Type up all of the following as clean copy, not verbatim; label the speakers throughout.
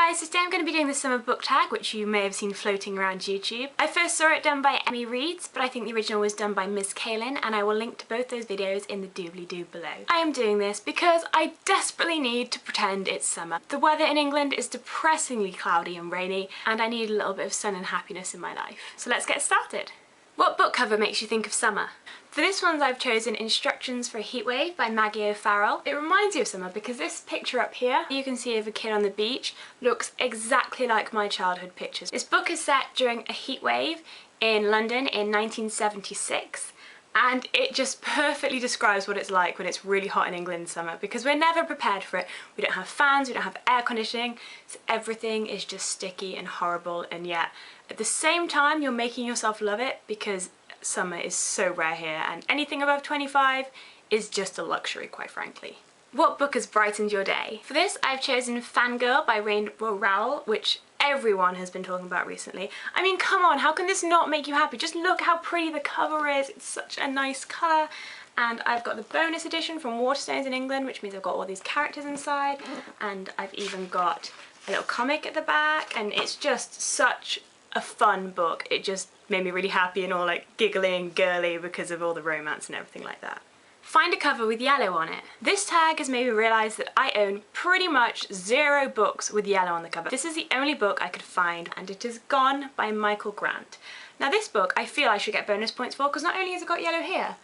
Speaker 1: guys, so today I'm going to be doing the summer book tag, which you may have seen floating around YouTube. I first saw it done by Emmy Reads, but I think the original was done by Miss Kaylin, and I will link to both those videos in the doobly-doo below. I am doing this because I desperately need to pretend it's summer. The weather in England is depressingly cloudy and rainy, and I need a little bit of sun and happiness in my life. So let's get started. What book cover makes you think of summer? For this one I've chosen Instructions for a Heatwave by Maggie. It reminds you of summer because this picture up here you can see of a kid on the beach looks exactly like my childhood pictures. This book is set during a heatwave in London in 1976, and it just perfectly describes what it's like when it's really hot in England in summer, because we're never prepared for it. We don't have fans, we don't have air conditioning, so everything is just sticky and horrible, and yet at the same time you're making yourself love it because summer is so rare here, and anything above 25 is just a luxury, quite frankly. What book has brightened your day? For this I've chosen Fangirl by Rowell, which everyone has been talking about recently. I mean, come on, how can this not make you happy? Just look how pretty the cover is, it's such a nice colour. And I've got the bonus edition from Waterstones in England, which means I've got all these characters inside, and I've even got a little comic at the back, and it's just such a fun book. It just made me really happy and all like giggly and girly because of all the romance and everything like that. Find a cover with yellow on it. This tag has made me realise that I own pretty much 0 books with yellow on the cover. This is the only book I could find, and it is Gone by Michael Grant. Now this book I feel I should get bonus points for, because not only has it got yellow here,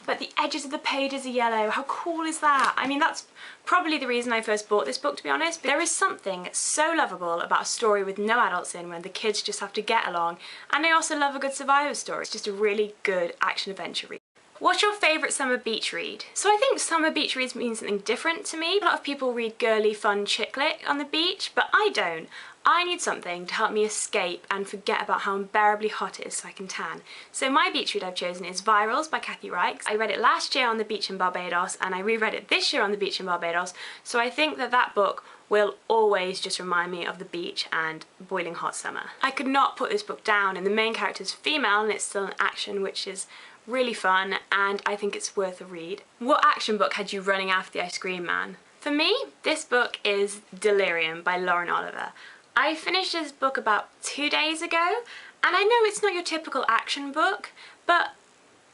Speaker 1: but the edges of the pages are yellow. How cool is that? I mean, that's probably the reason I first bought this book, to be honest. But there is something so lovable about a story with no adults in, when the kids just have to get along, and I also love a good survivor story. It's just a really good action-adventure read. What's your favourite summer beach read? So I think summer beach reads mean something different to me. A lot of people read girly, fun chick lit on the beach, but I don't. I need something to help me escape and forget about how unbearably hot it is so I can tan. So my beach read I've chosen is Virals by Reichs. I read it last year on the beach in Barbados, and I reread it this year on the beach in Barbados, so I think that that book will always just remind me of the beach and boiling hot summer. I could not put this book down, and the main character is female and it's still an action, which is really fun, and I think it's worth a read. What action book had you running after the ice cream man? For me, this book is Delirium by Lauren Oliver. I finished this book about 2 days ago, and I know it's not your typical action book, but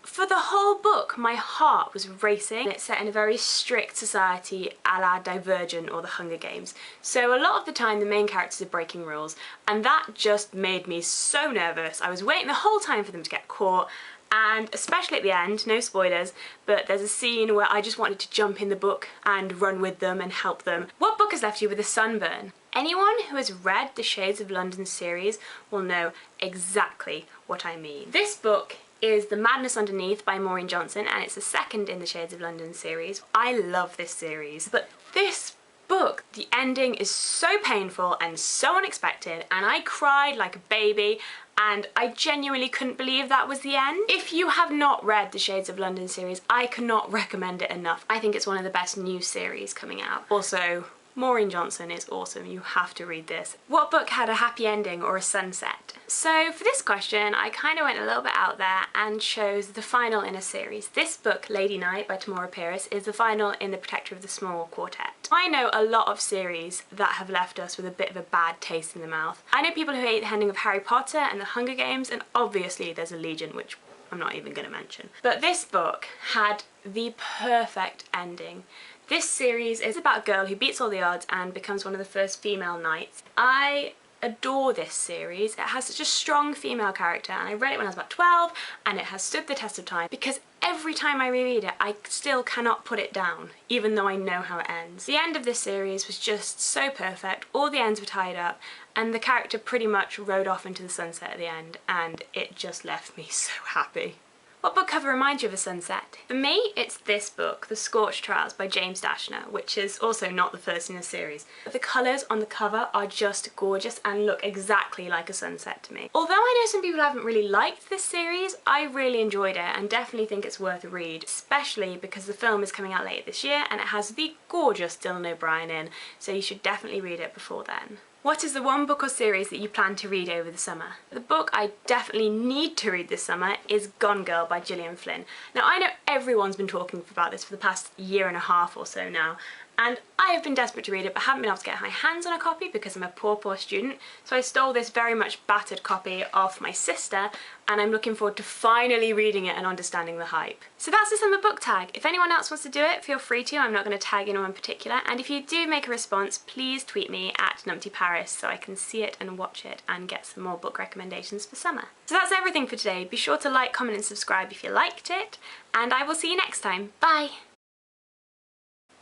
Speaker 1: for the whole book my heart was racing. It's set in a very strict society a la Divergent or the Hunger Games, so a lot of the time the main characters are breaking rules, and that just made me so nervous. I was waiting the whole time for them to get caught, and especially at the end, no spoilers, but there's a scene where I just wanted to jump in the book and run with them and help them. What book has left you with a sunburn? Anyone who has read the Shades of London series will know exactly what I mean. This book is The Madness Underneath by Maureen Johnson, and it's the second in the Shades of London series. I love this series, but this book, the ending is so painful and so unexpected, and I cried like a baby, and I genuinely couldn't believe that was the end. If you have not read the Shades of London series, I cannot recommend it enough. I think it's one of the best new series coming out. Also, Maureen Johnson is awesome, you have to read this. What book had a happy ending or a sunset? So for this question I kind of went a little bit out there and chose the final in a series. This book, Lady Night by Tamora, is the final in the Protector of the Small quartet. I know a lot of series that have left us with a bit of a bad taste in the mouth. I know people who hate the ending of Harry Potter and the Hunger Games, and obviously there's a legion, which I'm not even going to mention. But this book had the perfect ending. This series is about a girl who beats all the odds and becomes one of the first female knights. I adore this series. It has such a strong female character, and I read it when I was about 12, and it has stood the test of time because every time I reread it I still cannot put it down, even though I know how it ends. The end of this series was just so perfect. All the ends were tied up, and the character pretty much rode off into the sunset at the end, and it just left me so happy. What book cover reminds you of a sunset? For me, it's this book, The Scorch Trials by James Dashner, which is also not the first in the series. The colours on the cover are just gorgeous and look exactly like a sunset to me. Although I know some people haven't really liked this series, I really enjoyed it and definitely think it's worth a read, especially because the film is coming out later this year and it has the gorgeous Dylan O'Brien in, so you should definitely read it before then. What is the one book or series that you plan to read over the summer? The book I definitely need to read this summer is Gone Girl by Gillian Flynn. Now I know everyone's been talking about this for the past year and a half or so now, and I have been desperate to read it but haven't been able to get my hands on a copy because I'm a poor student, so I stole this very much battered copy off my sister, and I'm looking forward to finally reading it and understanding the hype. So that's the summer book tag. If anyone else wants to do it, feel free to. I'm not going to tag anyone in particular, and if you do make a response, please tweet me at NumptyParis so I can see it and watch it and get some more book recommendations for summer. So that's everything for today. Be sure to like, comment and subscribe if you liked it, and I will see you next time. Bye!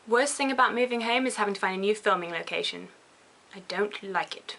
Speaker 1: Worst thing about moving home is having to find a new filming location. I don't like it.